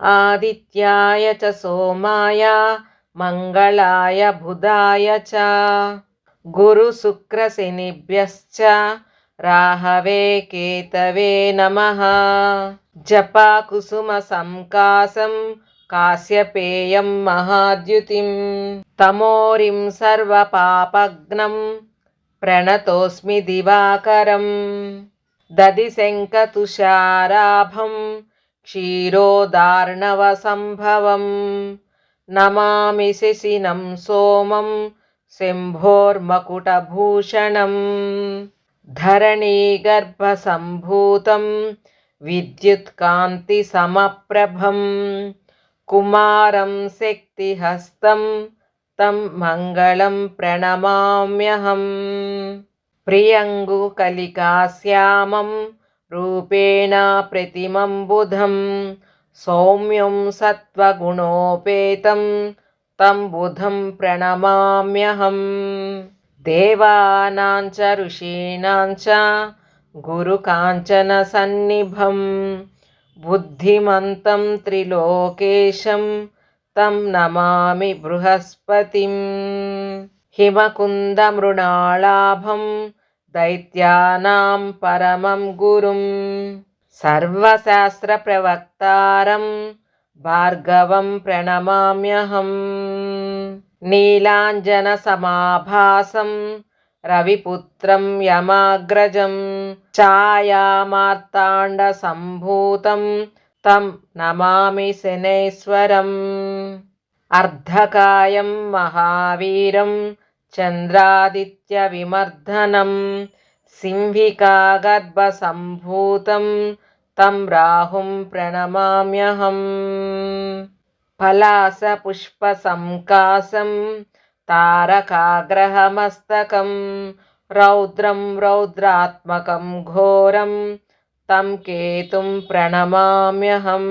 आदित्याय च सोमाय मङ्गलाय बुधाय च गुरुशुक्रशनिभ्यश्च राहवे केतवे नमः। जपाकुसुमसंकासं काश्यपेयं महाद्युतिं तमोरिं सर्वपापघ्नं प्रणतोऽस्मि दिवाकरम्। दधिशङ्खतुषाराभं क्षीरोदार्णवसम्भवं नमामि शशिनं सोमं शम्भोर्मकुटभूषणम्। धरणीगर्भसम्भूतं विद्युत्कान्तिसमप्रभं कुमारं शक्तिहस्तं तं मङ्गलं प्रणमाम्यहम्। प्रियङ्गुकलिकाश्यामं रूपेण प्रतिमं बुधं सौम्यं सत्त्वगुणोपेतं तं बुधं प्रणमाम्यहम्। देवानां च ऋषीणां च गुरुकाञ्चनसन्निभं बुद्धिमन्तं त्रिलोकेशं तं नमामि बृहस्पतिम्। हिमकुन्दमृणालाभं दैत्यानां परमं गुरुं सर्वशास्त्रप्रवक्तारं भार्गवं प्रणमाम्यहम्। नीलाञ्जनसमाभासं रविपुत्रं यमाग्रजं छायामार्ताण्डसम्भूतं तं नमामि शनैश्वरम्। अर्धकायं महावीरं चन्द्रादित्यविमर्दनं सिंहिकागर्भसम्भूतं तं राहुं प्रणमाम्यहम्। पलाशपुष्पसंकाशं तारकाग्रहमस्तकं रौद्रं रौद्रात्मकं घोरं तं केतुं प्रणमाम्यहम्।